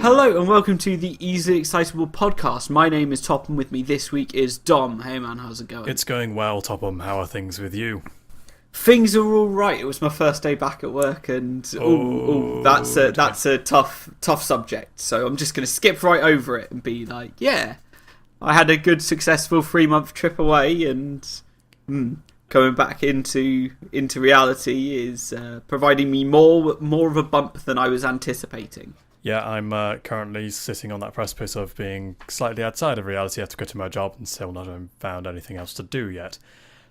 Hello and welcome to the Easily Excitable podcast. My name is Top and with me this week is Dom. Hey man, how's it going? It's going well, Topham. How are things with you? Things are all right. It was my first day back at work and that's a tough subject. So I'm just going to skip right over it and be like, yeah, I had a good successful 3-month trip away and coming back into reality is providing me more of a bump than I was anticipating. Yeah, I'm currently sitting on that precipice of being slightly outside of reality after quitting my job and still not having found anything else to do yet.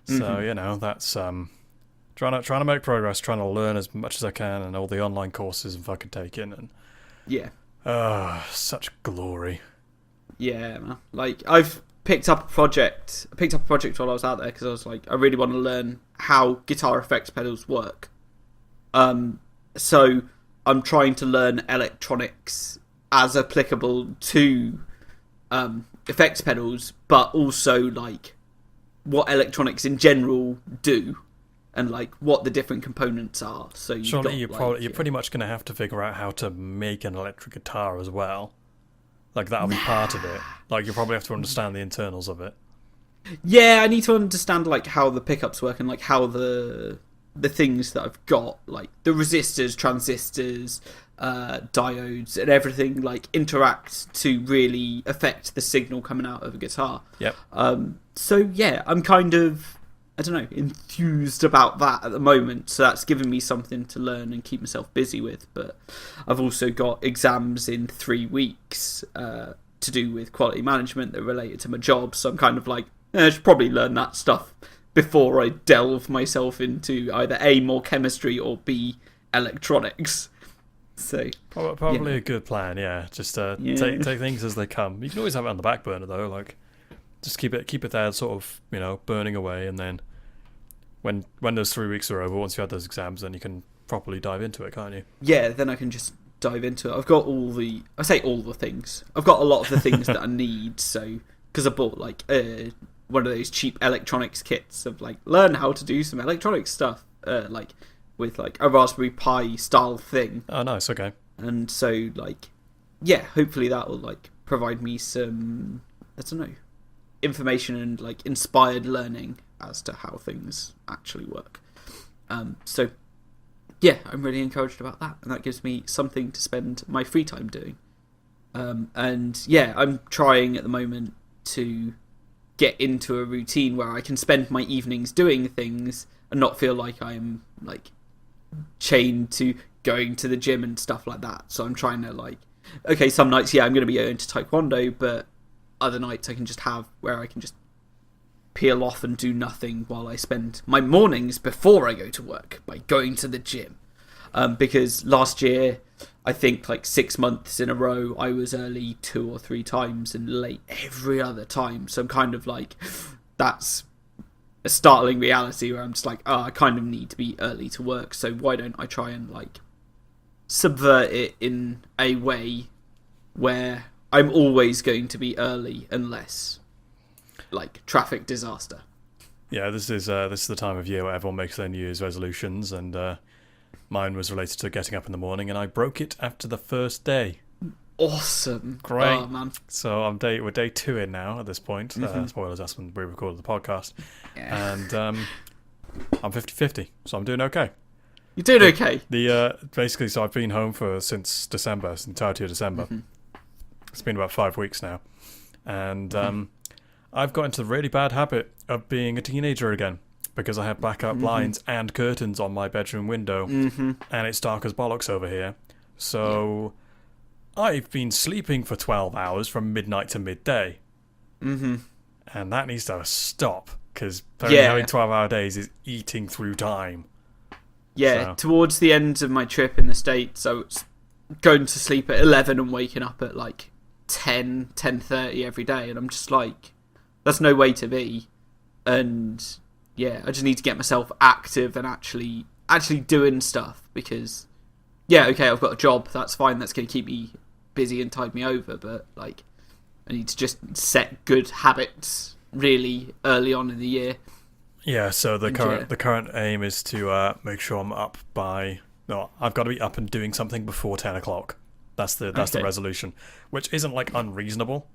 So, that's trying to make progress, trying to learn as much as I can and all the online courses if I can take in. And such glory. Yeah, man. Like, I've picked up a project while I was out there because I was like, I really want to learn how guitar effects pedals work. So I'm trying to learn electronics as applicable to effects pedals, but also like what electronics in general do and like what the different components are. So you're pretty much going to have to figure out how to make an electric guitar as well. Like that'll be part of it. Like you'll probably have to understand the internals of it. Yeah, I need to understand like how the pickups work and like how the things that I've got, like the resistors, transistors, diodes, and everything, like interact to really affect the signal coming out of a guitar. Yep. So yeah, I'm kind of, I don't know, enthused about that at the moment. So that's given me something to learn and keep myself busy with. But I've also got exams in 3 weeks to do with quality management that are related to my job. So I'm kind of like, I should probably learn that stuff before I delve myself into either A, more chemistry, or B, electronics. So probably a good plan, yeah. Just take things as they come. You can always have it on the back burner though, like just keep it there, sort of, burning away, and then when those 3 weeks are over, once you have those exams, then you can properly dive into it, can't you? Yeah, then I can just dive into it. I've got all the things. I've got a lot of the things that I need. So because I bought like one of those cheap electronics kits of like learn how to do some electronic stuff, like with like a Raspberry Pi style thing. Oh, nice. Okay. And so like, yeah, hopefully that will like provide me some, I don't know, information and like inspired learning as to how things actually work. So yeah, I'm really encouraged about that, and that gives me something to spend my free time doing. And yeah, I'm trying at the moment to get into a routine where I can spend my evenings doing things and not feel like I'm like chained to going to the gym and stuff like that. So I'm trying to like, okay, some nights, yeah, I'm going to be going to Taekwondo, but other nights I can just have where I can just peel off and do nothing while I spend my mornings before I go to work by going to the gym. Because last year, I think like 6 months in a row, I was early 2 or 3 times and late every other time. So I'm kind of like, that's a startling reality where I'm just like, I kind of need to be early to work. So why don't I try and like subvert it in a way where I'm always going to be early unless like traffic disaster. Yeah, this is the time of year where everyone makes their New Year's resolutions, and mine was related to getting up in the morning, and I broke it after the first day. Awesome. Great. Oh, man. So we're day 2 in now at this point. Spoilers, that's when we recorded the podcast. Yeah. And I'm 50-50, so I'm doing okay. You're doing okay? Basically, so I've been home since December, since the entirety of December. It's been about 5 weeks now. And I've got into the really bad habit of being a teenager again, because I have blackout blinds and curtains on my bedroom window, and it's dark as bollocks over here. So I've been sleeping for 12 hours from midnight to midday. And that needs to stop, because having 12-hour days is eating through time. Yeah, so towards the end of my trip in the States, I was going to sleep at 11 and waking up at like 10:30 every day, and I'm just like, that's no way to be. And yeah, I just need to get myself active and actually doing stuff, because yeah, okay, I've got a job, that's fine, that's going to keep me busy and tide me over, but like I need to just set good habits really early on in the year. Yeah, so the current aim is to make sure I'm up by... No, I've got to be up and doing something before 10 o'clock. That's the Okay. resolution, which isn't like unreasonable.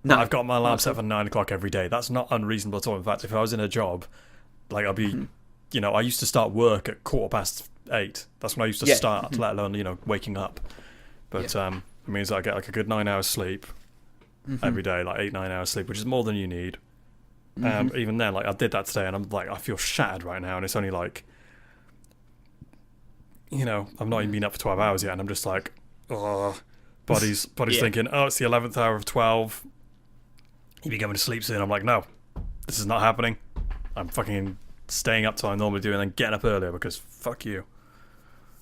No, I've got my alarm not set at for 9 o'clock every day. That's not unreasonable at all. In fact, if I was in a job, like I'd be, I used to start work at 8:15. That's when I used to Yeah. start, let alone waking up. But it means I get like a good 9 hours sleep every day, like 8-9 hours sleep, which is more than you need. Even then, like I did that today, and I'm like, I feel shattered right now, and it's only like, I've not even been up for 12 hours yet, and I'm just like, oh, body's thinking, oh, it's the 11th hour of 12. You'll be going to sleep soon. I'm like, no, this is not happening. I'm fucking staying up till I normally do, and then getting up earlier because fuck you.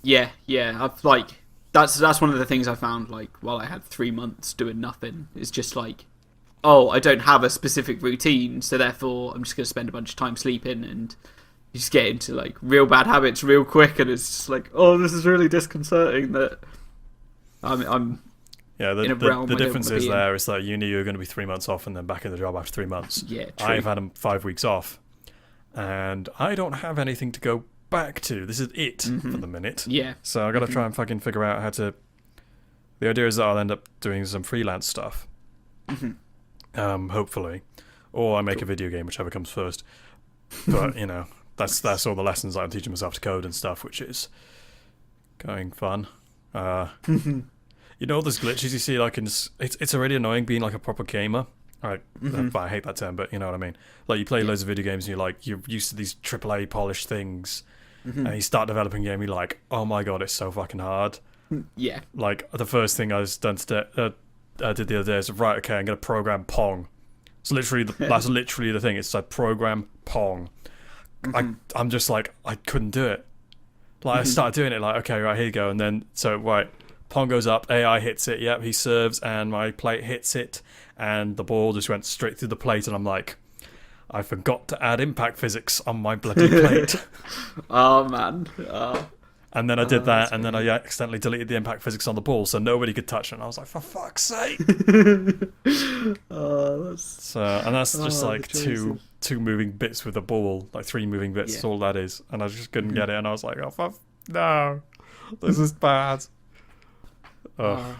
Yeah. I've like that's one of the things I found. Like while I had 3 months doing nothing, is just like, oh, I don't have a specific routine, so therefore I'm just going to spend a bunch of time sleeping, and you just get into like real bad habits real quick, and it's just like, oh, this is really disconcerting that I'm Yeah, in a realm the I don't difference wanna is be in. there is that you knew you were going to be 3 months off and then back in the job after 3 months. Yeah, true. I've had 5 weeks off, and I don't have anything to go back to. This is it for the minute. Yeah. So I've got to try and fucking figure out how to... The idea is that I'll end up doing some freelance stuff. Hopefully. Or I make a video game, whichever comes first. But, that's all the lessons I'm teaching myself to code and stuff, which is going fun. Those glitches you see, like, it's already annoying being, like, a proper gamer. I hate that term, but you know what I mean. Like, you play loads of video games, and you're used to these AAA polished things, and you start developing a game, you're like, oh my god, it's so fucking hard. Yeah. Like, the first thing I did the other day is, right, okay, I'm going to program Pong. It's literally, that's literally the thing. It's like, program Pong. I'm just like, I couldn't do it. Like, I started doing it, like, okay, right, here you go, and then, right, Pong goes up, AI hits it, yep, he serves, and my plate hits it, and the ball just went straight through the plate, and I'm like, I forgot to add impact physics on my bloody plate. Oh, man. And then I did that, and then I accidentally deleted the impact physics on the ball, so nobody could touch it, and I was like, for fuck's sake! That's just like two moving bits with a ball, like 3 moving bits, that's all that is, and I just couldn't get it, and I was like, oh, no, this is bad. Yeah.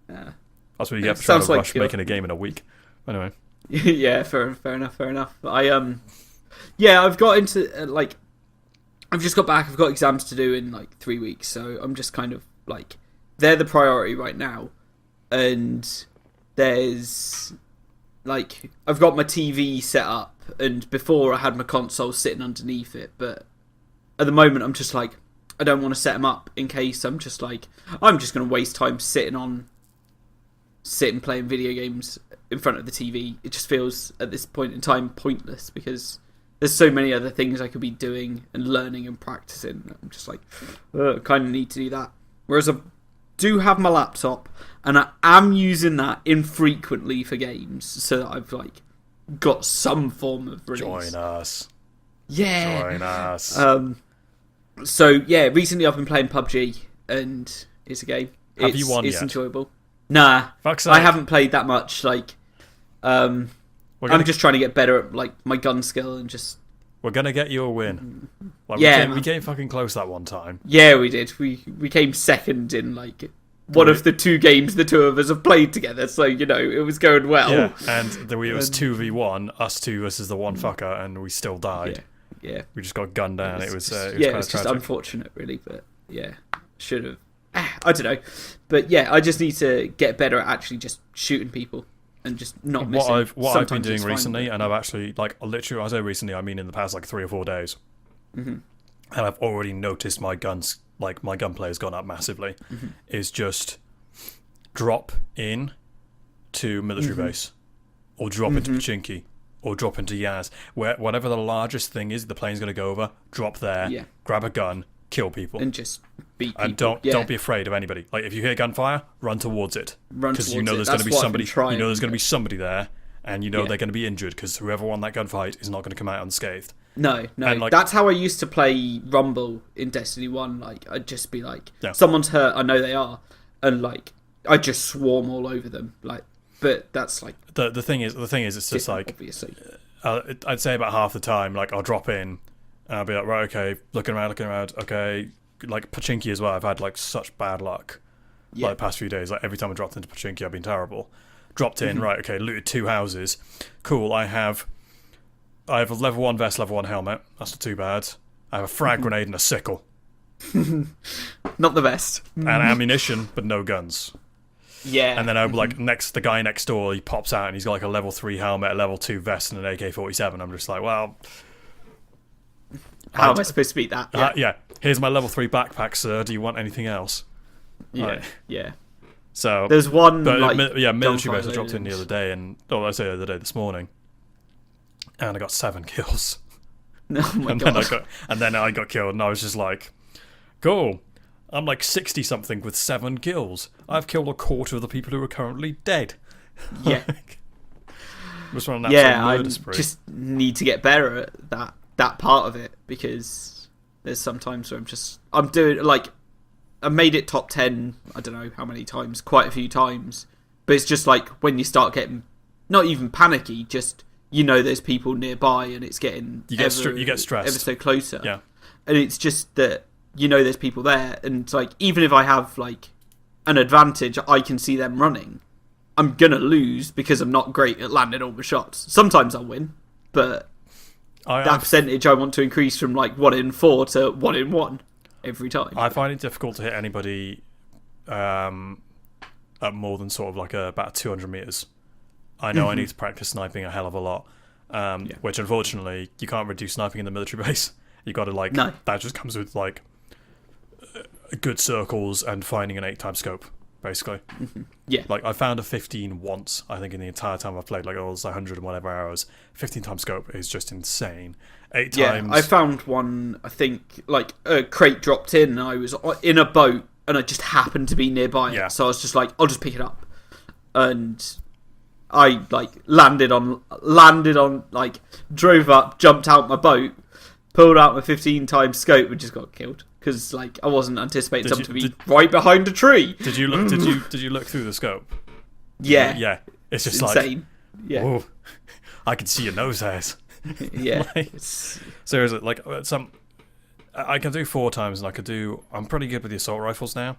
That's what you get for trying to rush making a game in a week. Anyway. Yeah, fair enough. I've got into I've just got back. I've got exams to do in like 3 weeks, so I'm just kind of like, they're the priority right now. And there's like, I've got my TV set up, and before I had my console sitting underneath it, but at the moment I'm just like, I don't want to set them up in case I'm just going to waste time sitting playing video games in front of the TV. It just feels at this point in time pointless, because there's so many other things I could be doing and learning and practicing. I'm just like, I kind of need to do that. Whereas I do have my laptop, and I am using that infrequently for games, so that I've like got some form of release. Join us. Yeah. Join us. So yeah, recently I've been playing PUBG, and it's a game. Have you won It's yet? enjoyable. Nah, Fuck's sake. I haven't played that much. Like, I'm just trying to get better at like my gun skill, and just. We're gonna get you a win. Like, Yeah, we came fucking close that one time. Yeah, we did. We came second in like one of the 2 games the 2 of us have played together, so it was going well. Yeah, and it was 2v1, us 2 versus the one fucker, and we still died. Yeah. We just got gunned down. It was it kind was of just tragic. unfortunate, really. But yeah, should have. I don't know, but yeah, I just need to get better at actually just shooting people and just not missing. What I've been doing recently, and I've actually literally, I say recently, I mean in the past 3 or 4 days, and I've already noticed my guns, like my gunplay has gone up massively. Is just drop in to military base, or drop into Pachinki, or drop into Yaz, whatever the largest thing is the plane's going to go over. Drop there, grab a gun, kill people, and just beat people. And don't be afraid of anybody. Like, if you hear gunfire, run towards it, because you know there's going to be somebody. You know there's going to be somebody there, and they're going to be injured, because whoever won that gunfight is not going to come out unscathed. No. And that's how I used to play Rumble in Destiny 1. Like, I'd just be like, someone's hurt, I know they are, and like, I'd just swarm all over them. Like, but that's like the thing is, it's just like, obviously, I'd say about half the time, like, I'll drop in, and I'll be like, right, okay, looking around, okay, like Pachinki as well. I've had like such bad luck Yeah. Like the past few days, like every time I dropped into Pachinki, I've been terrible. Dropped in, right? Okay, looted 2 houses. Cool. I have a level 1 vest, level 1 helmet. That's not too bad. I have a frag grenade and a sickle. Not the best. And ammunition, but no guns. Yeah. And then I'm like the guy next door, he pops out and he's got like a level 3 helmet, a level 2 vest, and an AK-47. I'm just like, well, how am I supposed to beat that? Yeah. Here's my level 3 backpack, sir. Do you want anything else? Yeah. Right. Yeah. So there's one. But like, military base I dropped in the other day, this morning, and I got 7 kills. Oh my god. Then I got killed, and I was just like, cool. I'm like 60 something with 7 kills. I've killed a quarter of the people who are currently dead. Yeah. Just on an absolute murder spree. Just need to get better at that part of it, because there's some times where I'm doing like, I made it top 10, I don't know how many times, quite a few times, but it's just like when you start getting not even panicky, just there's people nearby and it's getting you get stressed ever so closer. Yeah. And it's just that there's people there, and it's like, even if I have like an advantage, I can see them running, I'm gonna lose because I'm not great at landing all the shots. Sometimes I'll win, but that percentage I want to increase from like 1 in 4 to 1 in 1 every time. I find it difficult to hit anybody at more than sort of like about 200 meters. I know I need to practice sniping a hell of a lot, which unfortunately you can't really do sniping in the military base. You got to that just comes with like good circles and finding an 8x scope, basically. Yeah. Like I found a 15 once, I think, in the entire time I've played, like all those 100 and whatever hours. 15x scope is just insane. 8 times. I found one, I think, like a crate dropped in, and I was in a boat and I just happened to be nearby it. So I was just like, I'll just pick it up. And I like landed on like, drove up, jumped out my boat, pulled out my 15x scope, and just got killed. Because like I wasn't anticipating something to be right behind a tree. Did you look? Did you look through the scope? Yeah. Yeah. It's just insane. Like, yeah. I can see your nose hairs. Yeah. Seriously, like I can do 4 times, and I'm pretty good with the assault rifles now,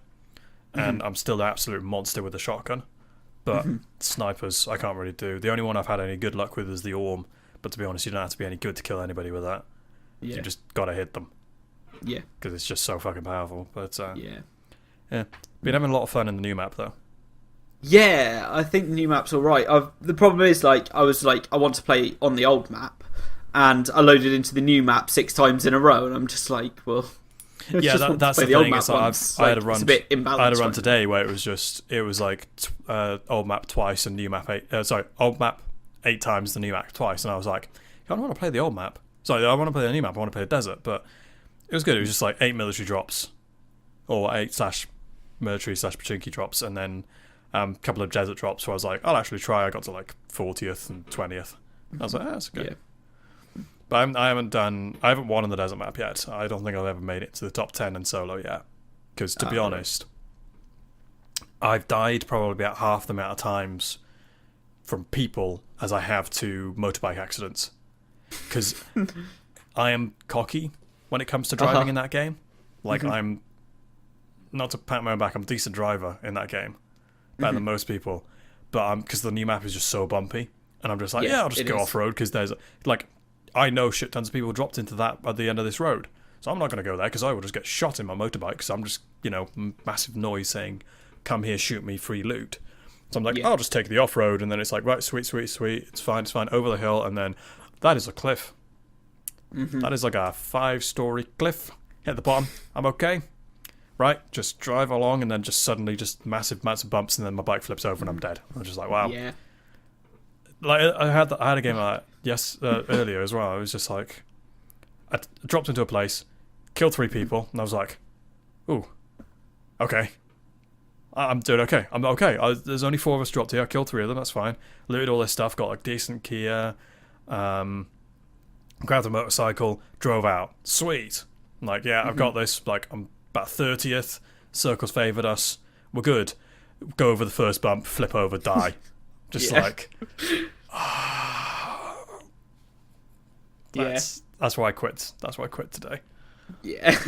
and I'm still an absolute monster with the shotgun. But snipers, I can't really do. The only one I've had any good luck with is the Orm. But to be honest, you don't have to be any good to kill anybody with that. Yeah. You just gotta hit them. Yeah. Because it's just so fucking powerful. But yeah. Been having a lot of fun in the new map though. Yeah, I think the new map's alright. The problem is, like, I was like, I want to play on the old map, and I loaded into the new map 6 times in a row, and I'm just like, well, that's the thing. I had a run. It's a bit imbalanced. I had a run today where it was like old map twice and new map 8. Old map 8 times, the new map twice, and I was like, I don't want to play the old map. Sorry, I want to play the new map. I want to play the desert, but it was good. It was just like 8 military drops, or 8/military/Pachinki drops, and then a couple of desert drops. So I was like, I'll actually try. I got to like 40th and 20th. I was like, that's good. Yeah. But I haven't won on the desert map yet. I don't think I've ever made it to the top 10 in solo yet. Because to be honest, I've died probably about half the amount of times from people as I have to motorbike accidents. Because I am cocky when it comes to driving in that game. Like, I'm, not to pat my own back, I'm a decent driver in that game. Better than most people. But because the new map is just so bumpy. And I'm just like, I'll just go off-road, because there's, like, I know shit tons of people dropped into that at the end of this road. So I'm not going to go there, because I will just get shot in my motorbike, because I'm just, massive noise saying, come here, shoot me, free loot. So I'm like, I'll just take the off-road, and then it's like, right, sweet, it's fine, over the hill, and then that is a cliff. That is like a 5-story cliff. Hit the bottom, I'm okay. Right, just drive along, and then just suddenly just massive bumps, and then my bike flips over and I'm dead. I'm just like, wow. Yeah. Like I had a game like that earlier as well. I was just like, I dropped into a place, killed 3 people, and I was like, ooh, okay. I'm doing okay. I'm okay. There's only 4 of us dropped here. I killed 3 of them. That's fine. Looted all this stuff. Got like decent gear. Grabbed a motorcycle. Drove out. Sweet. I'm like, yeah, I've got this. Like, I'm about 30th. Circles favoured us. We're good. Go over the first bump. Flip over. Die. Just like. That's why I quit. That's why I quit today. Yeah.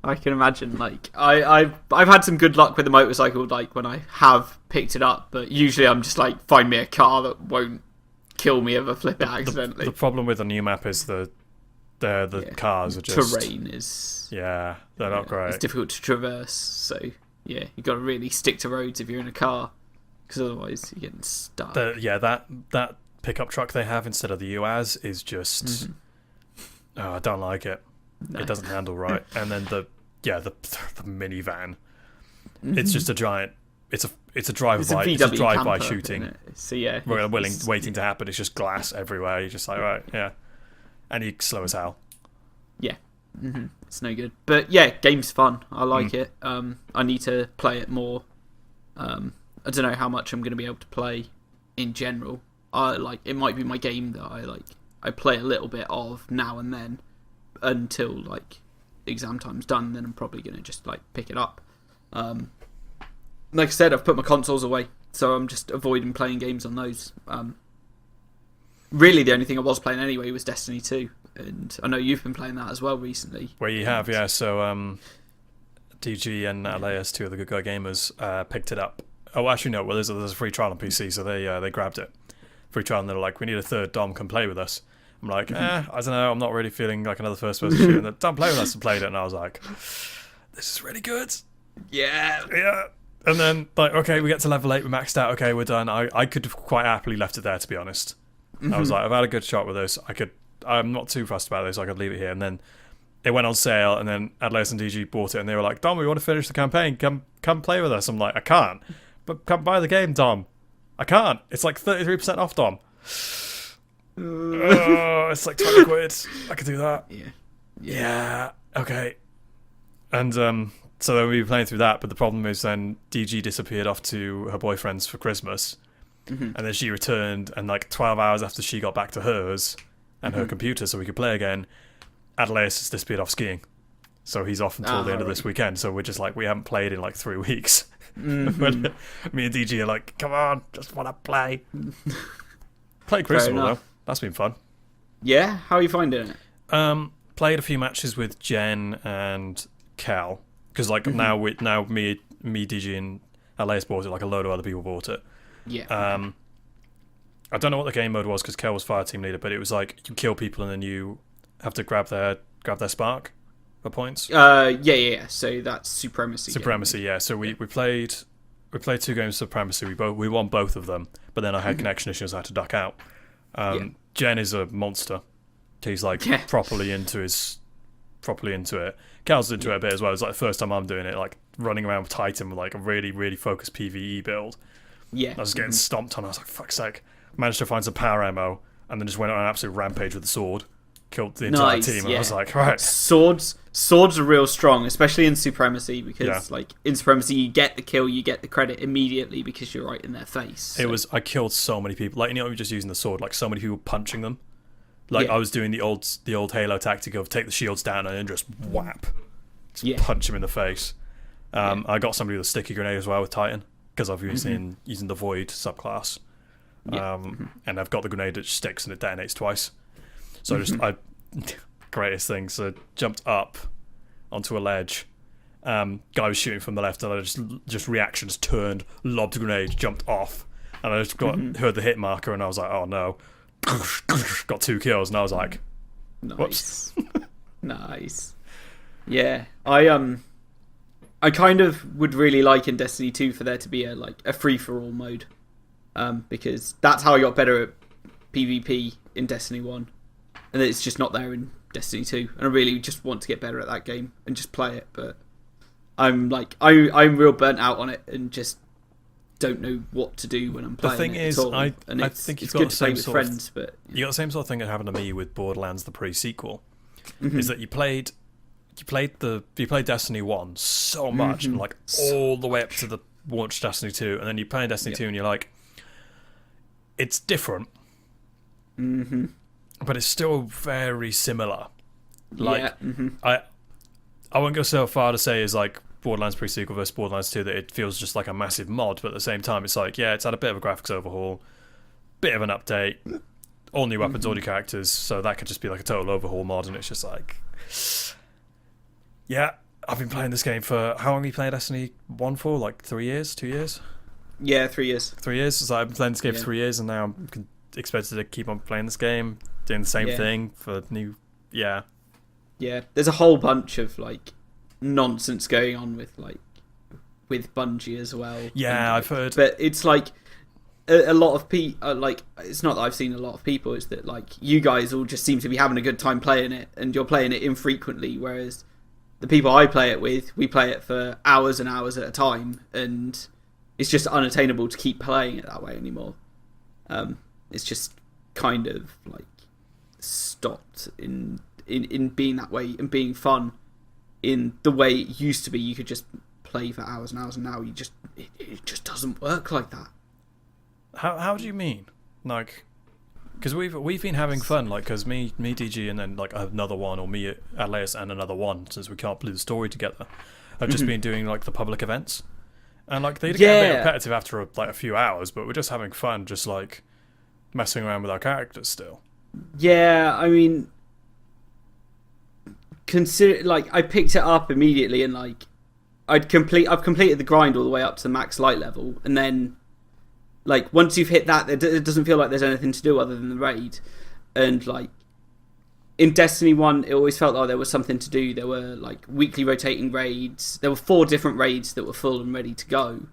I can imagine. Like I've had some good luck with the motorcycle, like when I have picked it up, but usually I'm just like, find me a car that won't kill me if I flip it accidentally. The problem with the new map is the cars are just terrain is they're not great. It's difficult to traverse, so yeah, you got to really stick to roads if you're in a car, because otherwise you're getting stuck. That pickup truck they have instead of the UAZ is just I don't like it. No. It doesn't handle right. And then the minivan, it's just a giant. It's a drive-by. It's a drive-by shooting. So yeah, waiting to happen. It's just glass everywhere. You're just like, right, yeah, and you slow as hell. Yeah, it's no good. But yeah, game's fun. I like it. I need to play it more. I don't know how much I'm going to be able to play in general. It might be my game that I play a little bit of now and then until like exam time's done. Then I'm probably going to just like pick it up. Like I said, I've put my consoles away, so I'm just avoiding playing games on those. Really, the only thing I was playing anyway was Destiny 2, and I know you've been playing that as well recently. Well, you have, yeah. So DG and Elias, two of the Good Guy Gamers, picked it up. Oh, actually, no. Well, there's a free trial on PC, so they grabbed it. Free trial, and they're like, we need a third Dom, come play with us. I'm like, I don't know, I'm not really feeling like another first-person shooter. And Dom, play with us, and played it, and I was like, this is really good. Yeah. And then, like, okay, we get to level 8, we maxed out, okay, we're done. I could have quite happily left it there, to be honest. I was like, I've had a good shot with this. I'm not too fussed about this, so I could leave it here. And then it went on sale, and then Adelaide and DG bought it, and they were like, Dom, we want to finish the campaign. Come play with us. I'm like, I can't. But come buy the game, Dom. I can't. It's like 33% off, Dom. It's like 20 quid. I could do that. Yeah. Okay. And so then we were playing through that, but the problem is then DG disappeared off to her boyfriend's for Christmas. And then she returned, and like 12 hours after she got back to hers and her computer so we could play again, Adelaide has disappeared off skiing. So he's off until the end of this weekend. So we're just like, we haven't played in like 3 weeks. Me and DG are like, come on, just want to play. Played Crucible though. That's been fun. Yeah? How are you finding it? Played a few matches with Jen and Cal. Because like now me, DG and Elias bought it, like a load of other people bought it. Yeah. I don't know what the game mode was because Kel was fire team leader, but it was like you kill people and then you have to grab their spark for points. Yeah. So that's Supremacy. Supremacy, yeah. So we played 2 games of Supremacy. We won both of them, but then I had connection issues. I had to duck out. Jen is a monster. He's like properly into it. Cal's into it a bit as well. It's like the first time I'm doing it, like running around with Titan with like a really, really focused PvE build. Yeah. I was getting stomped on. I was like, fuck's sake. Managed to find some power ammo and then just went on an absolute rampage with the sword. Killed the entire team. And I was like, right. Swords are real strong, especially in Supremacy, because like in Supremacy you get the kill, you get the credit immediately because you're right in their face. So. I killed so many people. Like, you know, just using the sword, like so many people punching them. Like I was doing the old Halo tactic of take the shields down and then just whap. Just punch him in the face. I got somebody with a sticky grenade as well with Titan because I've using the Void subclass. And I've got the grenade that sticks and it detonates twice. So greatest thing. So jumped up onto a ledge. Guy was shooting from the left, and I just reactions turned, lobbed a grenade, jumped off, and I just heard the hit marker, and I was like, oh no, got 2 kills, and I was like, nice, nice. Yeah, I kind of would really like in Destiny 2 for there to be a free for all mode, because that's how I got better at PvP in Destiny 1. And it's just not there in Destiny 2. And I really just want to get better at that game and just play it. But I'm real burnt out on it and just don't know what to do when I'm playing. The thing is, I think it's good to play with friends. But you got the same sort of thing that happened to me with Borderlands the pre-sequel. Is that you played Destiny 1 so much and like all the way up to the launch Destiny 2, and then you play Destiny 2 and you're like, it's different. But it's still very similar. Like, I won't go so far to say is like Borderlands pre-sequel versus Borderlands 2 that it feels just like a massive mod, but at the same time it's like, it's had a bit of a graphics overhaul, bit of an update, all new weapons, all new characters, so that could just be like a total overhaul mod, and it's just like, Yeah, I've been playing this game for how long have you played Destiny 1 for? Like 3 years, 2 years? Yeah, 3 years. 3 years. So I've been playing this game for Yeah. 3 years, and now I'm expected to keep on playing this game, doing the same Yeah. thing for new. Yeah. Yeah, there's a whole bunch of like nonsense going on with Bungie as well. Yeah, and, I've heard. But it's like a lot of people. Like, it's not that I've seen a lot of people. It's that like you guys all just seem to be having a good time playing it, and you're playing it infrequently. Whereas the people I play it with, we play it for hours and hours at a time, and it's just unattainable to keep playing it that way anymore. It's just kind of like stopped in being that way and being fun in the way it used to be. You could just play for hours and hours, and now it just doesn't work like that. How do you mean? Like, because we've been having fun, like, because me DG and then like another one, or me Atlas and another one, since we can't play the story together, have just been doing like the public events, and like they get a bit repetitive after a few hours, but we're just having fun, just like messing around with our characters still. Yeah, I mean, consider like I picked it up immediately, and like I've completed the grind all the way up to the max light level, and then like once you've hit that, it doesn't feel like there's anything to do other than the raid. And like in Destiny 1, it always felt like there was something to do. There were like weekly rotating raids. There were 4 different raids that were full and ready to go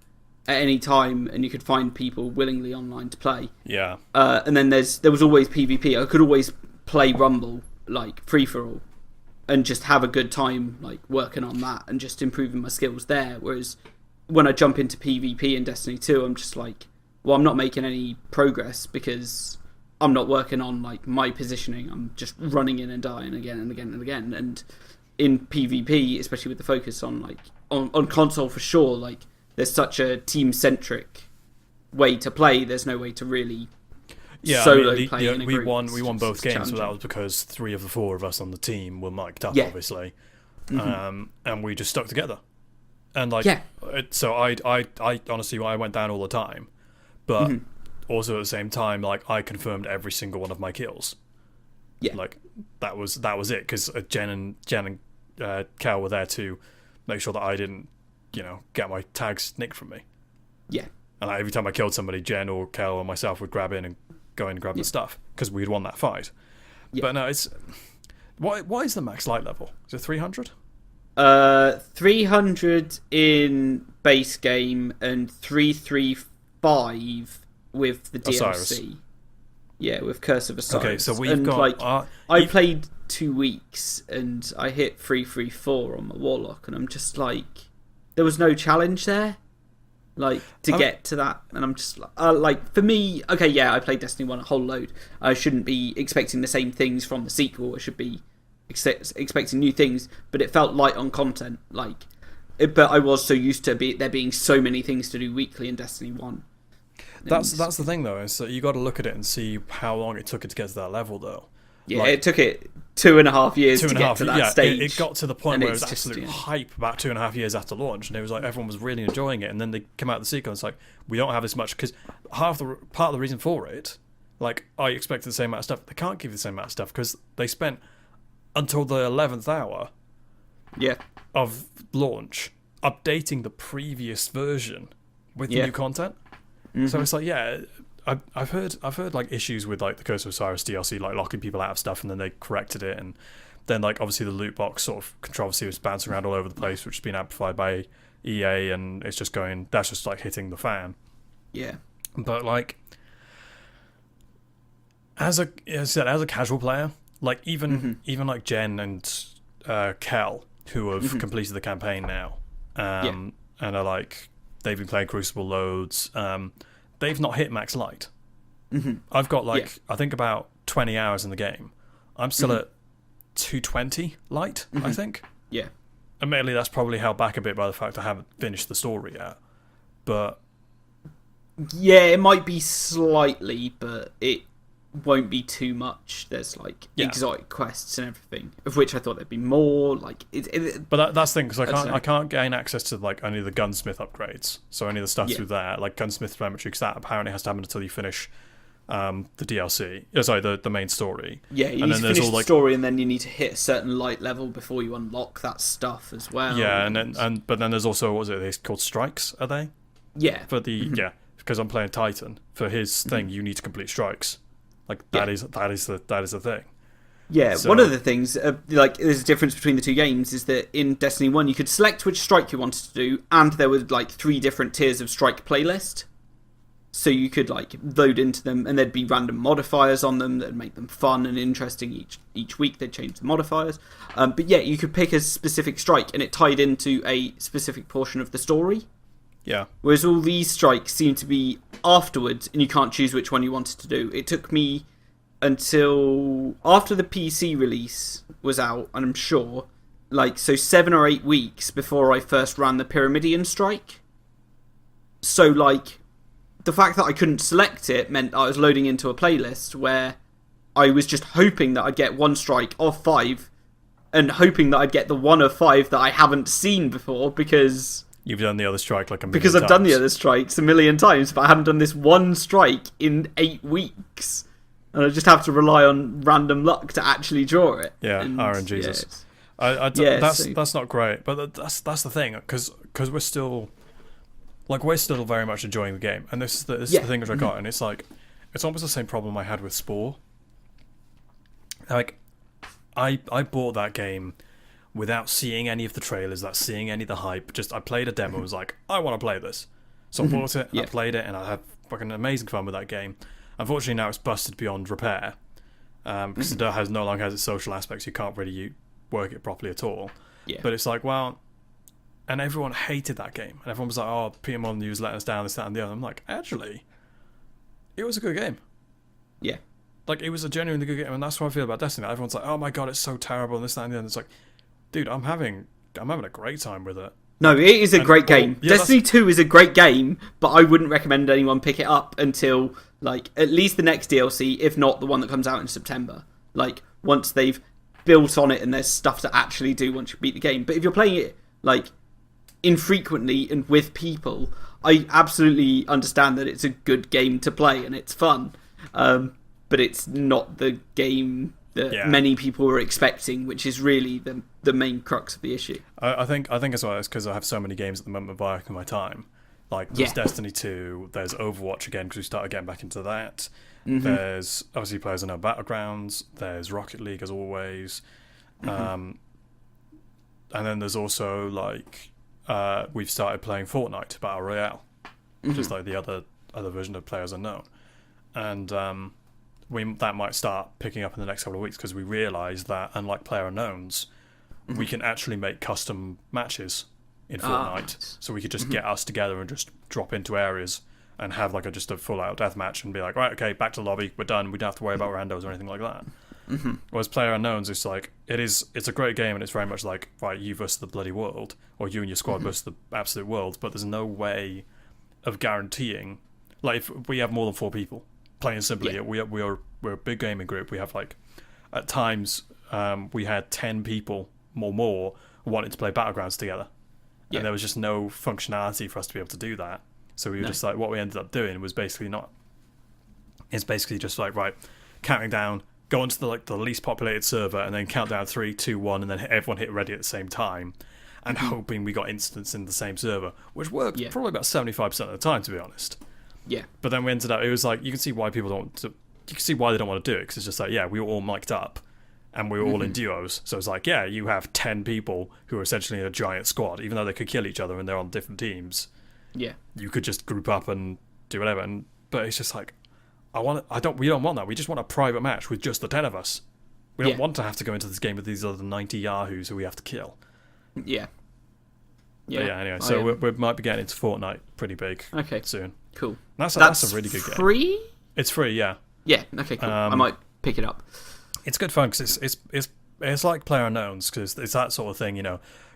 at any time, and you could find people willingly online to play. Yeah. And then there was always PvP. I could always play Rumble, like free for all, and just have a good time like working on that and just improving my skills there. Whereas when I jump into PvP in Destiny 2, I'm just like, well, I'm not making any progress because I'm not working on like my positioning. I'm just running in and dying again and again and again. And in PvP, especially with the focus on like on console for sure, like there's such a team centric way to play. There's no way to really solo play in a group. We won both games, but that was because 3 of the 4 of us on the team were mic'd up, obviously, and we just stuck together. And like, so I honestly, I went down all the time, but also at the same time, like I confirmed every single one of my kills. Yeah, like that was it, because Jen and Cal were there to make sure that I didn't, get my tags nicked from me. Yeah, and every time I killed somebody, Jen or Cal or myself would grab in and go in and grab the stuff because we'd won that fight. Yeah. But no, it's why is the max light level? Is it 300? 300 in base game and 335 with the DLC. Osiris. Yeah, with Curse of Osiris. Okay, so we've got. I played 2 weeks and I hit 334 on my Warlock, and I'm just like, there was no challenge there, like to get to that, and I'm just like, for me, okay, yeah, I played Destiny 1 a whole load. I shouldn't be expecting the same things from the sequel. I should be expecting new things, but it felt light on content. But I was so used to there being so many things to do weekly in Destiny 1. That's the thing though, is that you got to look at it and see how long it took it to get to that level though. Yeah, it took it 2.5 years to get to that stage. It got to the point where it was absolute hype about 2.5 years after launch, and it was like everyone was really enjoying it, and then they come out of the sequel and it's like, we don't have as much, because part of the reason for it, like, I expected the same amount of stuff. They can't give you the same amount of stuff because they spent until the 11th hour of launch updating the previous version with the new content. So it's like, I've heard like issues with like the Curse of Osiris DLC, like locking people out of stuff, and then they corrected it, and then like obviously the loot box sort of controversy was bouncing around all over the place, which has been amplified by EA, and it's just that's just like hitting the fan. Yeah. But like, as a casual player, like even like Jen and Kel, who have completed the campaign now, and are like, they've been playing Crucible loads. They've not hit max light. I've got I think about 20 hours in the game. I'm still at 220 light, I think. Yeah. Admittedly, that's probably held back a bit by the fact I haven't finished the story yet. But yeah, it might be slightly, but it won't be too much. There's like exotic quests and everything, of which I thought there'd be more. Like, but that's the thing, because I can't gain access to like only the gunsmith upgrades. So only the stuff through there, like gunsmith telemetry, because that apparently has to happen until you finish the DLC. Sorry, the main story. Yeah, you need to finish the story, and then you need to hit a certain light level before you unlock that stuff as well. Yeah, but then there's also, what was it? They're called strikes, are they? Yeah. For the because I'm playing Titan. For his thing, you need to complete strikes. Like that is the thing. Yeah, so, one of the things, there's a difference between the two games, is that in Destiny 1 you could select which strike you wanted to do, and there were 3 different tiers of strike playlist. So you could load into them, and there'd be random modifiers on them that'd make them fun and interesting each week. They'd change the modifiers. But yeah, you could pick a specific strike, and it tied into a specific portion of the story. Yeah. Whereas all these strikes seem to be afterwards, and you can't choose which one you wanted to do. It took me until after the PC release was out, and I'm sure, 7 or 8 weeks before I first ran the Pyramidion strike. So, the fact that I couldn't select it meant I was loading into a playlist where I was just hoping that I'd get 1 strike of 5, and hoping that I'd get the 1 of 5 that I haven't seen before, because you've done the other strike a million because I've done the other strikes a million times, but I haven't done this 1 strike in 8 weeks. And I just have to rely on random luck to actually draw it. Yeah, RNGesus. That's not great, but that's the thing, because we're still very much enjoying the game, and this is the thing which I got, and it's it's almost the same problem I had with Spore. I bought that game without seeing any of the trailers, without seeing any of the hype. Just I played a demo, and was like, I want to play this, so I bought it. I played it, and I had fucking amazing fun with that game. Unfortunately, now it's busted beyond repair, because it no longer has its social aspects. You can't really work it properly at all. Yeah. But it's and everyone hated that game, and everyone was like, "Oh, Peter Molyneux letting us down, this, that, and the other." I'm like, actually, it was a good game. Yeah. It was a genuinely good game, and that's what I feel about Destiny. Everyone's like, "Oh my god, it's so terrible," and this, that, and the other. It's like, dude, I'm having a great time with it. No, it is a great game. Destiny 2 is a great game, but I wouldn't recommend anyone pick it up until at least the next DLC, if not the one that comes out in September. Once they've built on it and there's stuff to actually do once you beat the game. But if you're playing it infrequently and with people, I absolutely understand that it's a good game to play and it's fun. But it's not the game that many people were expecting, which is really the main crux of the issue. I think as well, it's because I have so many games at the moment vying for my time. There's Destiny 2, there's Overwatch again, because we started getting back into that. There's obviously Players Unknown Battlegrounds, there's Rocket League as always. And then there's also we've started playing Fortnite Battle Royale, which is the other version of Players Unknown. And that might start picking up in the next couple of weeks, because we realise that, unlike Player Unknowns, we can actually make custom matches in Fortnite. So we could just get us together and just drop into areas and have just a full-out deathmatch and be like, right, okay, back to the lobby, we're done, we don't have to worry about randos or anything like that. Whereas Player Unknowns, it's a great game, and it's very much right, you versus the bloody world, or you and your squad versus the absolute world, but there's no way of guaranteeing, if we have more than 4 people, plain and simply, we're a big gaming group. We have at times we had 10 people or more wanting to play Battlegrounds together, and there was just no functionality for us to be able to do that. So we were just what we ended up doing was basically just right, counting down, go onto the least populated server, and then count down 3, 2, 1, and then everyone hit ready at the same time, and hoping we got instance in the same server, which worked probably about 75% of the time, to be honest. Yeah. But then we ended up, it was you can see why people don't. You can see why they don't want to do it, because it's just we were all mic'd up, and we were all in duos. So it's you have 10 people who are essentially in a giant squad, even though they could kill each other and they're on different teams. Yeah. You could just group up and do whatever. But it's just we don't want that. We just want a private match with just the 10 of us. We don't want to have to go into this game with these other 90 yahoos who we have to kill. Yeah. Anyway, so we might be getting into Fortnite pretty big soon. Cool. That's a really good game. Free? It's free, yeah. Yeah, okay, cool. I might pick it up. It's good fun, because it's like Player Unknowns, because it's that sort of thing,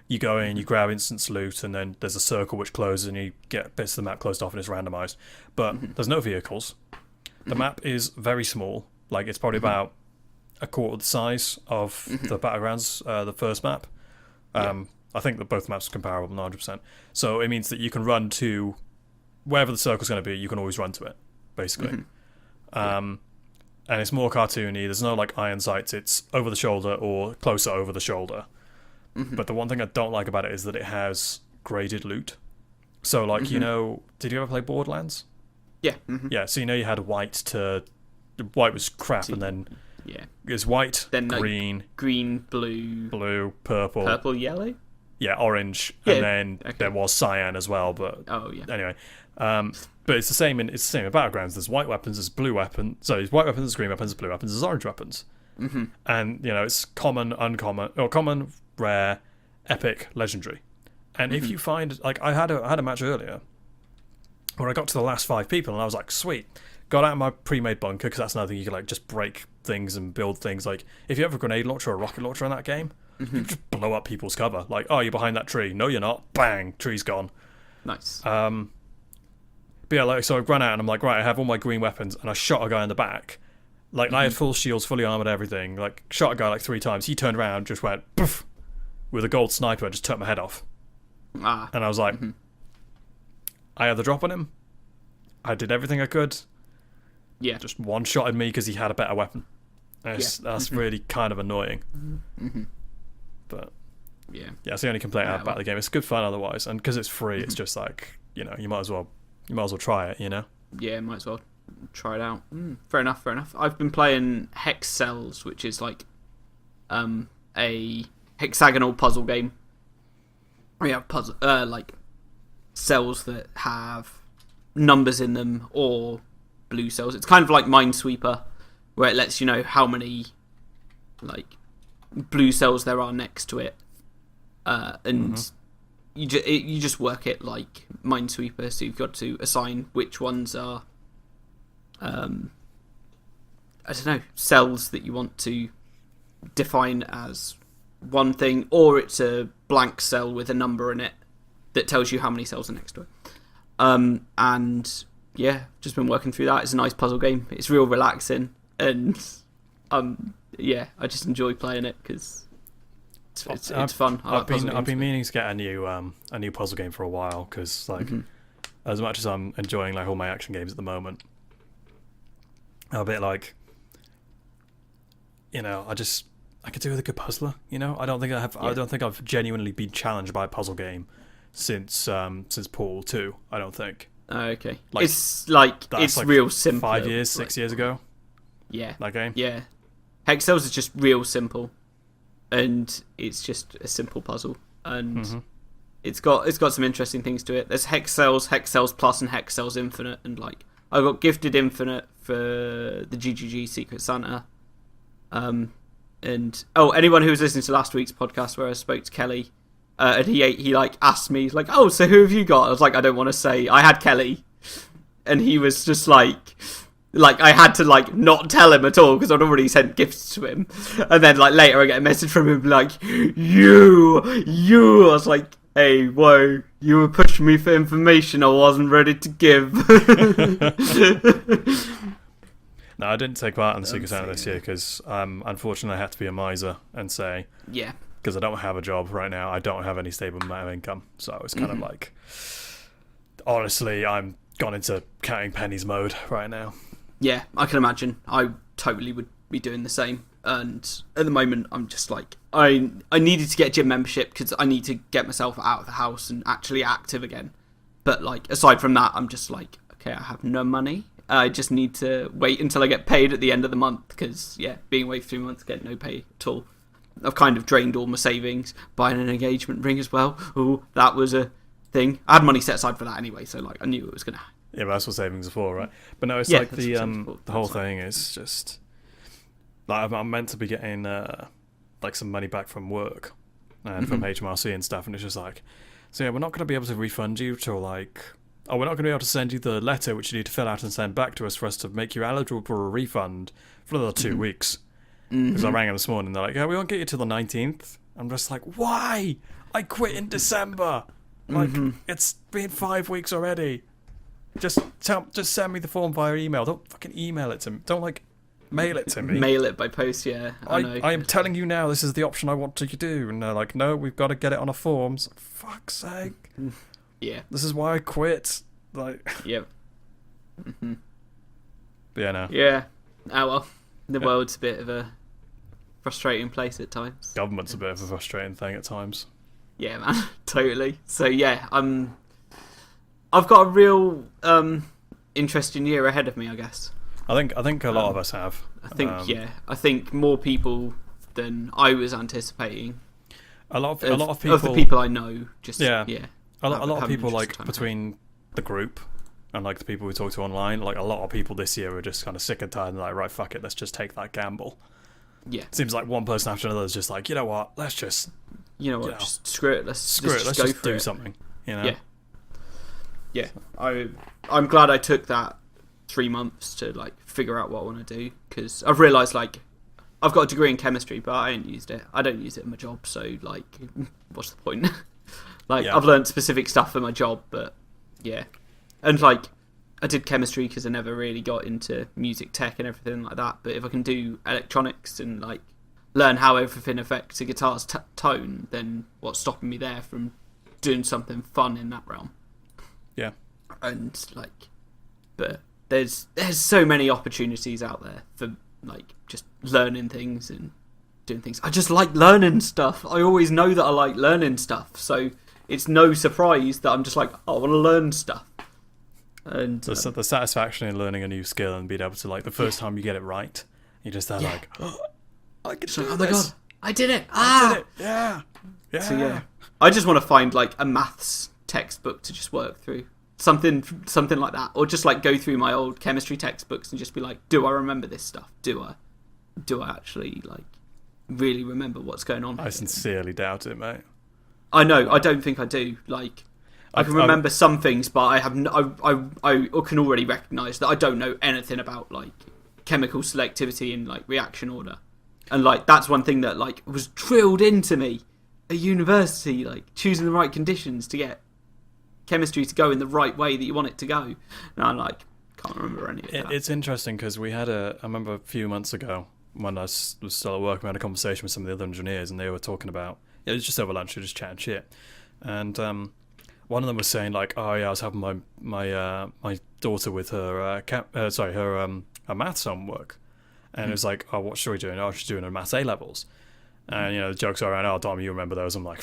you go in, you grab instance loot, and then there's a circle which closes, and you get bits of the map closed off, and it's randomised. But there's no vehicles. The map is very small. It's probably about a quarter the size of the Battlegrounds, the first map. I think that both maps are comparable, 100%. So it means that you can run to wherever the circle's going to be, you can always run to it, basically. And it's more cartoony. There's no like iron sights. It's over the shoulder or closer over the shoulder. Mm-hmm. But the one thing I don't like about it is that it has graded loot. So like did you ever play Borderlands? Yeah. Mm-hmm. Yeah. So you had white was crap, and then it's white, then green, blue, purple, yellow. Yeah, orange, and then there was cyan as well. But anyway, but it's the same in Battlegrounds. There's white weapons, there's blue weapons. So there's white weapons, there's green weapons, there's blue weapons, there's orange weapons. Mm-hmm. And it's common, uncommon, or common, rare, epic, legendary. And if you find I had a match earlier where I got to the last 5 people, and I was like, sweet. Got out of my pre-made bunker, because that's another thing you can just break things and build things. Like if you have a grenade launcher or a rocket launcher in that game, you can just blow up people's cover. Like, oh, you're behind that tree. No, you're not. Bang, tree's gone. Nice. But yeah, so I ran out and I'm like, right, I have all my green weapons, and I shot a guy in the back. Like I had full shields, fully armored, everything. Like shot a guy like 3 times. He turned around, just went poof with a gold sniper, just took my head off. And I was like, I had the drop on him. I did everything I could. Yeah. Just one-shotted me because he had a better weapon. That's really kind of annoying. But that's the only complaint I have about the game. It's good fun otherwise, and because it's free, it's just like you might as well try it. Yeah, might as well try it out. Fair enough. I've been playing Hex Cells, which is like a hexagonal puzzle game. We have puzzle like cells that have numbers in them or blue cells. It's kind of like Minesweeper, where it lets you know how many like blue cells there are next to it, and you just work it like Minesweeper. So you've got to assign which ones are cells that you want to define as one thing, or it's a blank cell with a number in it that tells you how many cells are next to it. And yeah, just been working through that. It's a nice puzzle game. It's real relaxing, and I just enjoy playing it because it's fun. I've been meaning to get a new puzzle game for a while, because like as much as I'm enjoying like all my action games at the moment, I'm a bit like I could do with a good puzzler. I don't think I have. I don't think I've genuinely been challenged by a puzzle game since Portal 2. I don't think. Okay. It's real simple. 5 years, 6 years ago. Yeah. That game. Yeah. Hex Cells is just real simple, and it's just a simple puzzle, and it's got some interesting things to it. There's Hex Cells Plus, and Hex Cells Infinite, and like I got gifted Infinite for the GGG Secret Santa. And anyone who was listening to last week's podcast where I spoke to Kelly, and he like asked me like, oh, so who have you got? I was like, I don't want to say. I had Kelly, and he was just like I had to like not tell him at all because I'd already sent gifts to him. And then like later I get a message from him like, you. I was like, hey, whoa, you were pushing me for information I wasn't ready to give. No, I didn't take part in the Secret Santa this year because unfortunately I had to be a miser and say, because I don't have a job right now, I don't have any stable amount of income, so it's kind of like, honestly, I'm gone into counting pennies mode right now. Yeah, I can imagine. I totally would be doing the same, and at the moment I'm just like, I needed to get a gym membership because I need to get myself out of the house and actually active again, but like aside from that, I'm just like, okay, I have no money. I just need to wait until I get paid at the end of the month because, being away for 3 months, getting no pay at all. I've kind of drained all my savings, buying an engagement ring as well. Oh, that was a thing. I had money set aside for that anyway, so like I knew it was going to happen. Yeah, but that's what savings are for, right? But no, it's like the whole thing is just like I'm meant to be getting like some money back from work and from HMRC and stuff, and it's just like, so yeah, we're not going to be able to refund you till like, we're not going to be able to send you the letter which you need to fill out and send back to us for us to make you eligible for a refund for another 2 weeks. Because I rang them this morning, they're like, yeah, we won't get you till the 19th. I'm just like, why? I quit in December. Like, it's been 5 weeks already. Just send me the form via email. Don't fucking email it to me. Don't like mail it to me. Mail it by post, yeah. I know. I am telling you now, this is the option I want you to do. And they're like, no, we've got to get it on a form. So, fuck's sake. Yeah. This is why I quit. Like. Yep. Yeah, no. Yeah. Oh well, the world's a bit of a frustrating place at times. Government's a bit of a frustrating thing at times. Yeah, man, totally. So yeah, I've got a real interesting year ahead of me, I guess. I think a lot of us have. I think more people than I was anticipating. A lot of people of the people I know. A lot of people like between the group and like the people we talk to online. Like a lot of people this year are just kind of sick and tired and like, right, fuck it, let's just take that gamble. Yeah, it seems like one person after another is just like, you know what, let's just, just screw it. Let's just do something. You know. Yeah. I'm glad I took that 3 months to like figure out what I want to do, because I've realised like I've got a degree in chemistry, but I ain't used it. I don't use it in my job, so like, what's the point? I've learned specific stuff for my job, but yeah, and like I did chemistry because I never really got into music tech and everything like that. But if I can do electronics and like learn how everything affects a guitar's tone, then what's stopping me there from doing something fun in that realm? Yeah, and like, but there's so many opportunities out there for like just learning things and doing things. I just like learning stuff. I always know that I like learning stuff, so it's no surprise that I'm just like, I want to learn stuff. And the satisfaction in learning a new skill and being able to, like, the first time you get it right, you just have like, oh, I can do this. Oh my god, I did it! I did it! Yeah. So yeah, I just want to find like a maths textbook to just work through. Something like that, or just like go through my old chemistry textbooks and just be like, do I remember this stuff? Do I actually like really remember what's going on? I sincerely doubt it, mate. I know, I don't think I do. Like, I can remember some things, but I have I can already recognise that I don't know anything about like chemical selectivity and like reaction order, and like that's one thing that like was drilled into me at university, like choosing the right conditions to get chemistry to go in the right way that you want it to go. And I like can't remember any of that. It's interesting because we had I remember a few months ago when I was still at work, we had a conversation with some of the other engineers, and they were talking about, it was just over lunch, we were just chatting shit, and one of them was saying like, oh yeah, I was having my daughter with her her maths homework, and it was like, oh, what's she doing? Oh, she's doing her maths A levels, and the jokes are around, oh Dom, you remember those? I'm like,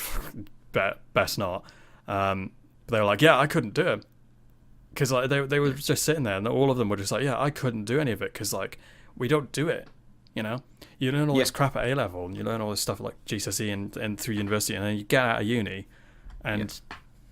best not. They were like, yeah, I couldn't do it, because like they were just sitting there, and all of them were just like, yeah, I couldn't do any of it because like we don't do it. You learn all this crap at A level, and you learn all this stuff like GCSE and through university, and then you get out of uni, and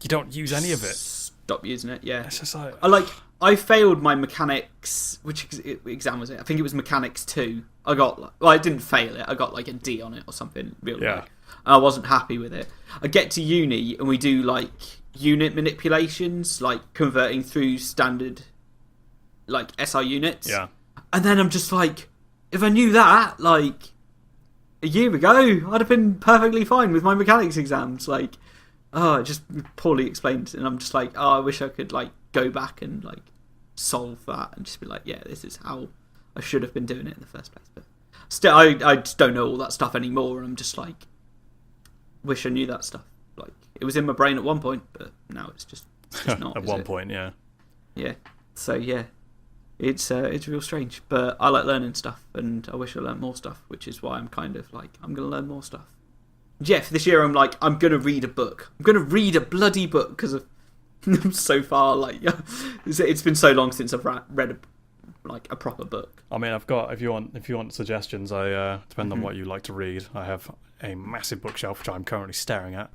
you don't use any of it. Stop using it. Yeah, it's just like I failed my mechanics. Which exam was it? I think it was mechanics 2. I didn't fail it. I got like a D on it or something. Really. Yeah. I wasn't happy with it. I get to uni and we do like unit manipulations, like converting through standard like SI units. Yeah. And then I'm just like, if I knew that like a year ago, I'd have been perfectly fine with my mechanics exams. Like, just poorly explained, and I'm just like, I wish I could like go back and like solve that and just be like, yeah, this is how I should have been doing it in the first place. But still, I just don't know all that stuff anymore, and I'm just like, wish I knew that stuff. Like, it was in my brain at one point, but now it's just not. At one point, yeah. Yeah. So yeah, it's real strange, but I like learning stuff, and I wish I learned more stuff, which is why I'm kind of like, I'm gonna learn more stuff. Yeah, for this year I'm like, I'm gonna read a book. I'm gonna read a bloody book because of so far like it's been so long since I've read a proper book. I mean, I've got if you want suggestions, depend on what you like to read. I have a massive bookshelf which I'm currently staring at.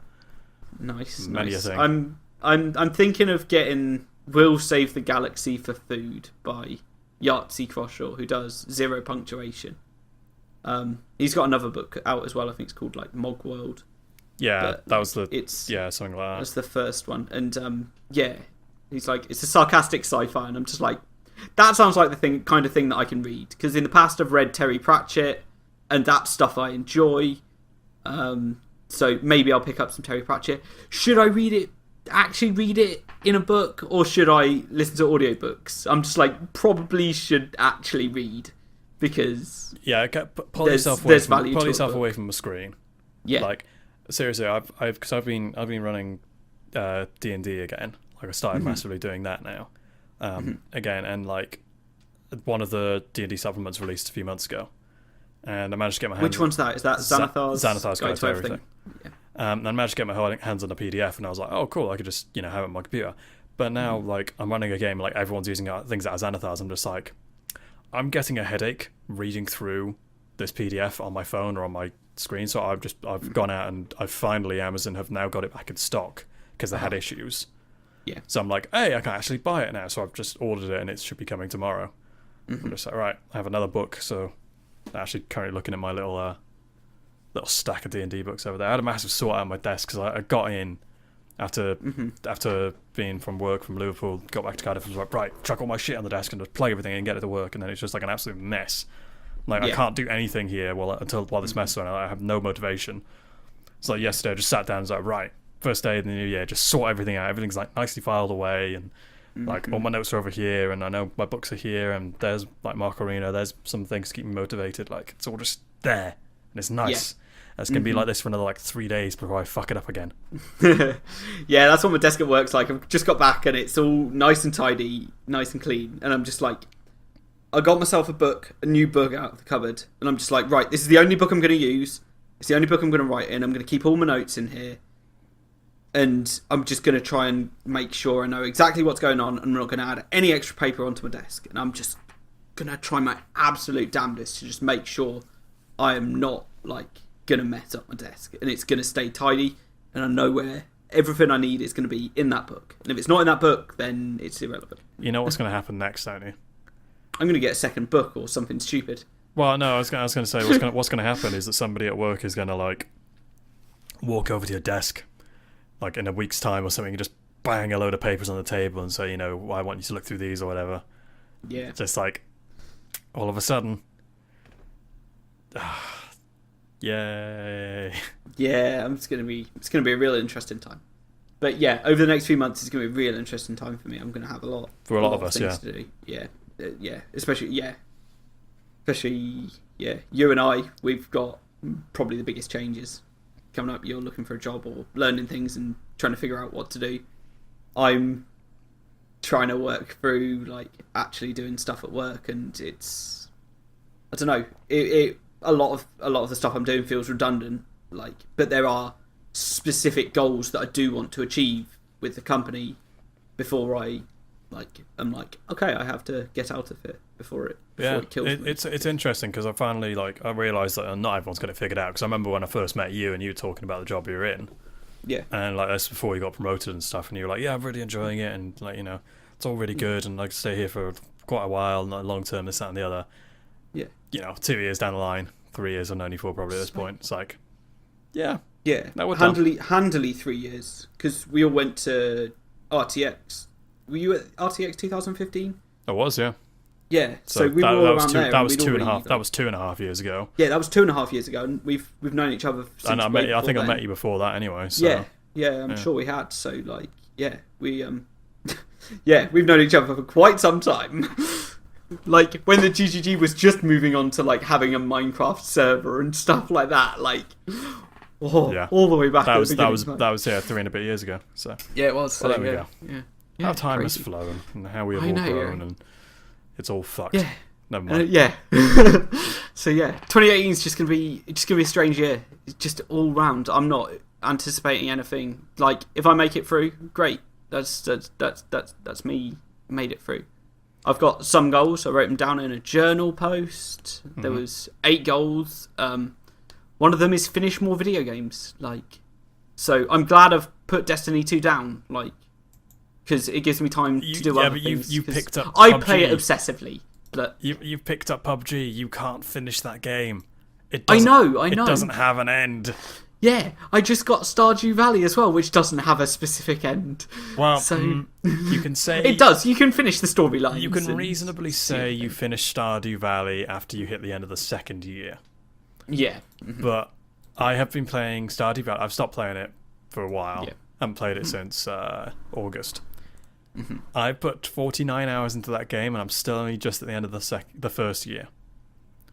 Nice. Many a thing. I'm thinking of getting We'll Save the Galaxy for Food by Yahtzee Croshaw, who does Zero Punctuation. He's got another book out as well. I think it's called like Mog World. Yeah, that was something like that. That's the first one, and he's like, it's a sarcastic sci-fi, and I'm just like, that sounds like the kind of thing that I can read, because in the past I've read Terry Pratchett, and that stuff I enjoy. So maybe I'll pick up some Terry Pratchett. Should I actually read it in a book, or should I listen to audiobooks? I'm just like, probably should actually read, because pull yourself away from the screen. Yeah, like seriously, I've been running D&D again. Like I started massively doing that now again, and like one of the D&D supplements released a few months ago, and I managed to get my hands. Which one's that? Is that Xanathar's Guide to Everything? Yeah. And I managed to get my hands on a PDF, and I was like, oh, cool, I could just, have it on my computer. But now, like, I'm running a game, like, everyone's using things out of Xanathar's. I'm just like, I'm getting a headache reading through this PDF on my phone or on my screen. So I've gone out and Amazon have now got it back in stock because they had issues. Yeah. So I'm like, hey, I can actually buy it now. So I've just ordered it, and it should be coming tomorrow. I'm just like, right, I have another book. So I'm actually currently looking at my little stack of D&D books over there. I had a massive sort out on my desk because I got in after being from Liverpool, got back to Cardiff, and was like, right, chuck all my shit on the desk and just plug everything in and get it to work. And then it's just like an absolute mess. Like, I can't do anything here while this mess is going on. I have no motivation. So like, yesterday I just sat down and was like, right, first day of the new year, just sort everything out. Everything's like nicely filed away, and like all my notes are over here, and I know my books are here, and there's like Mark Arena, there's some things to keep me motivated. Like, it's all just there, and it's nice. Yeah. And it's going to be like this for another like 3 days before I fuck it up again. Yeah, that's what my desk at work's like. I've just got back and it's all nice and tidy, nice and clean, and I'm just like, I got myself a new book out of the cupboard, and I'm just like, right, this is the only book I'm going to use. It's the only book I'm going to write in. I'm going to keep all my notes in here, and I'm just going to try and make sure I know exactly what's going on, and I'm not going to add any extra paper onto my desk. And I'm just going to try my absolute damnedest to just make sure I am not like going to mess up my desk, and it's going to stay tidy, and I know where everything I need is going to be in that book. And if it's not in that book, then it's irrelevant. You know what's going to happen next, don't you? I'm going to get a second book or something stupid. Well, no, I was going to say what's going to happen is that somebody at work is going to like walk over to your desk, like in a week's time or something, and just bang a load of papers on the table and say, I want you to look through these or whatever. Yeah. Just like all of a sudden, yay. Yeah, it's going to be a real interesting time. But yeah, over the next few months, it's going to be a real interesting time for me. I'm going to have a lot of us, things to do. Yeah, especially you and I, we've got probably the biggest changes coming up. You're looking for a job or learning things and trying to figure out what to do. I'm trying to work through like actually doing stuff at work, and it's, I don't know, a lot of the stuff I'm doing feels redundant, like, but there are specific goals that I do want to achieve with the company before I'm like, okay, I have to get out of it before it kills me. It's interesting because I realised that not everyone's got it figured out, because I remember when I first met you and you were talking about the job you were in. Yeah. And like that's before you got promoted and stuff, and you were like, yeah, I'm really enjoying it, and like, it's all really good, and I could stay here for quite a while, and like, long term, this, that and the other. Yeah. 2 years down the line, 3 years I've known you for probably at this point. It's like, yeah. No, handily 3 years, because we all went to RTX. Were you at RTX 2015? I was, yeah. Yeah, so we were all around there. That was 2.5. That was 2.5 years ago. Yeah, that was 2.5 years ago, and we've known each other since. And I met you before that anyway. So. Yeah, I'm sure we had. So like, yeah, we we've known each other for quite some time. Like when the GGG was just moving on to like having a Minecraft server and stuff like that, like. All the way back. That was 3 and a bit years ago. So yeah, it was. Well, there we go. Yeah. How time has flown, and how we have all grown, and it's all fucked. Yeah. Never mind. So 2018 is just gonna be a strange year. It's just all round. I'm not anticipating anything. Like if I make it through, great. That's me made it through. I've got some goals. I wrote them down in a journal post. There was 8 goals. One of them is finish more video games. Like, so I'm glad I've put Destiny 2 down. Like, because it gives me time to do other things. You picked up. I play it obsessively, but you've picked up PUBG. You can't finish that game. I know. It doesn't have an end. Yeah, I just got Stardew Valley as well, which doesn't have a specific end. Well, so you can say it does. You can finish the storyline. You can reasonably say you finished Stardew Valley after you hit the end of the second year. Yeah. But I have been playing Stardew Valley. I've stopped playing it for a while. Yeah. I haven't played it since August. I put 49 hours into that game, and I'm still only just at the end of the first year.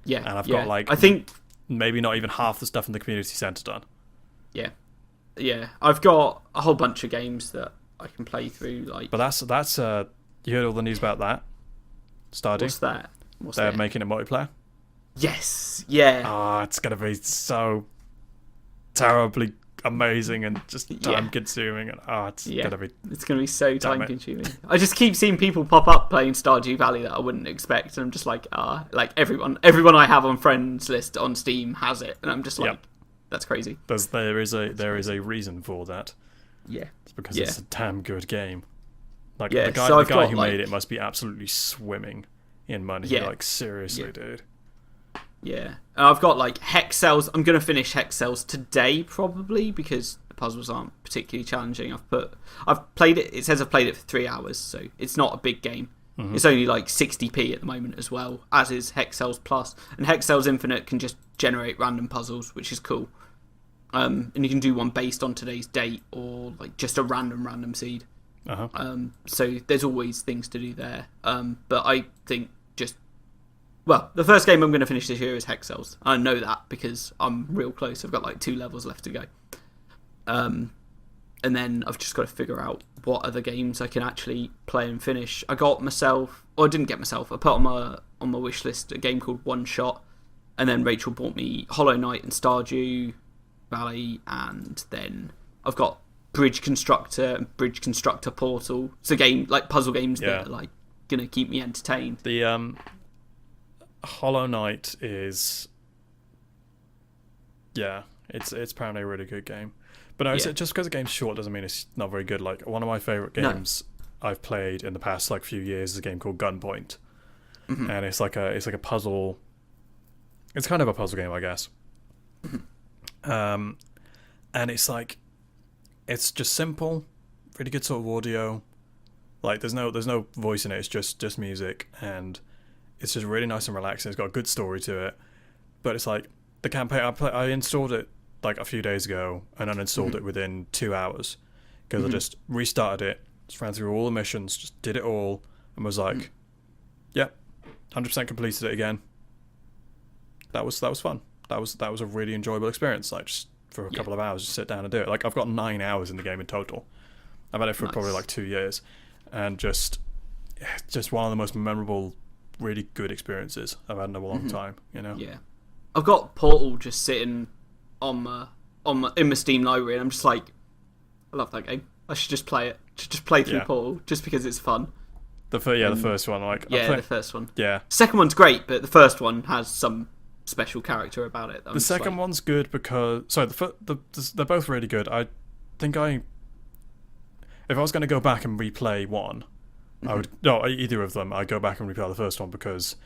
Yeah. And I've got like, I think maybe not even half the stuff in the community centre done. Yeah. I've got a whole bunch of games that I can play through. Like, but that's you heard all the news about that? Stardew. What's that? They're making it multiplayer. Yes. Yeah. Oh, it's gonna be so terribly amazing and just time consuming, and it's gonna be so time consuming. I just keep seeing people pop up playing Stardew Valley that I wouldn't expect, and I'm just like, like everyone I have on friends list on Steam has it, and I'm just like, that's crazy. There is a reason for that. Yeah, it's because it's a damn good game. Like the guy who made it must be absolutely swimming in money. Yeah. Like seriously, dude. Yeah, and I've got like Hex Cells. I'm gonna finish Hex Cells today probably because the puzzles aren't particularly challenging. I've played it. It says I've played it for 3 hours, so it's not a big game. Mm-hmm. It's only like 60p at the moment as well, as is Hex Cells Plus. And Hex Cells Infinite can just generate random puzzles, which is cool. And you can do one based on today's date or like just a random seed. Uh-huh. So there's always things to do there. But I think the first game I'm going to finish this year is Hex Cells. I know that because I'm real close. I've got like 2 levels left to go. And then I've just got to figure out what other games I can actually play and finish. I didn't get myself. I put on my wish list a game called One Shot, and then Rachel bought me Hollow Knight and Stardew Valley, and then I've got Bridge Constructor and Bridge Constructor Portal. It's a game like puzzle games that are like gonna keep me entertained. The Hollow Knight is it's apparently a really good game. But no, just because a game's short doesn't mean it's not very good. Like one of my favourite games I've played in the past like few years is a game called Gunpoint. Mm-hmm. And it's like a puzzle. It's kind of a puzzle game, I guess. And it's like it's just simple, really good sort of audio. Like there's no voice in it. It's just music, and it's just really nice and relaxing. It's got a good story to it. But it's like the campaign. I installed it like a few days ago and uninstalled it within 2 hours because I just restarted it, just ran through all the missions, just did it all, and was like, yep, 100% completed it again. That was fun. That was a really enjoyable experience. Like just for a couple of hours, just sit down and do it. Like I've got 9 hours in the game in total. I've had it for probably like 2 years, and just one of the most memorable, really good experiences I've had in a long time. You know. Yeah, I've got Portal just sitting in my Steam library, and I'm just like, I love that game. I should just play it. Just play through Portal just because it's fun. The first one, like the first one. Yeah, second one's great, but the first one has some special character about it. The second one's good because they're both really good. I think if I was going to go back and replay one, I would either of them. I'd go back and replay the first one because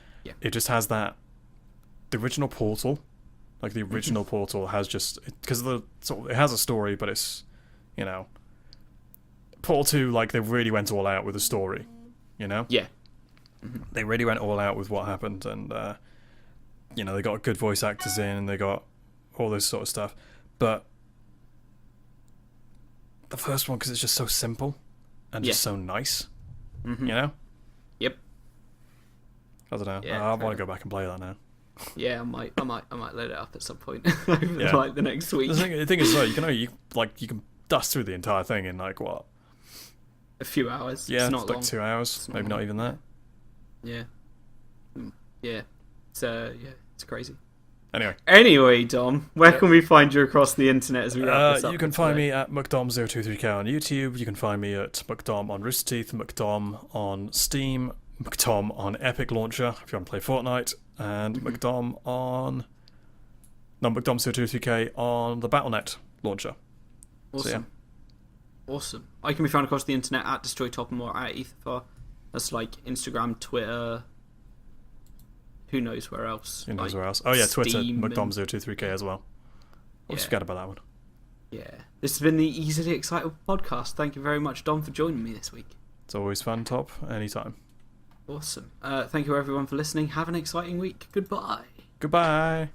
it just has the original Portal. Like the original Portal has just because it has a story, but it's Portal 2, like they really went all out with the story, they really went all out with what happened, and they got good voice actors in, and they got all this sort of stuff. But the first one, because it's just so simple and just so nice, Yep. I don't know. I want to go back and play that now. Yeah, I might load it up at some point over like the next week. The thing is, you can dust through the entire thing in like what? A few hours. Yeah, it's not like long. 2 hours, maybe not even that. Yeah. Yeah. It's crazy. Anyway, Dom, where can we find you across the internet as we wrap this up? You can find me at McDom023k on YouTube. You can find me at McDom on Rooster Teeth, McDom on Steam, McDom on Epic Launcher if you want to play Fortnite, and McDom on McDom023k on the Battle.net launcher. Awesome. Awesome. I can be found across the internet at DestroyTopham or at Etherfar. That's like Instagram, Twitter. Who knows where else? Who knows where else? Oh yeah, Twitter, Steam McDom023k as well. Let's forget about that one. Yeah. This has been the Easily Excitable podcast. Thank you very much, Dom, for joining me this week. It's always fun, Top. Anytime. Awesome. Thank you everyone for listening. Have an exciting week. Goodbye. Goodbye.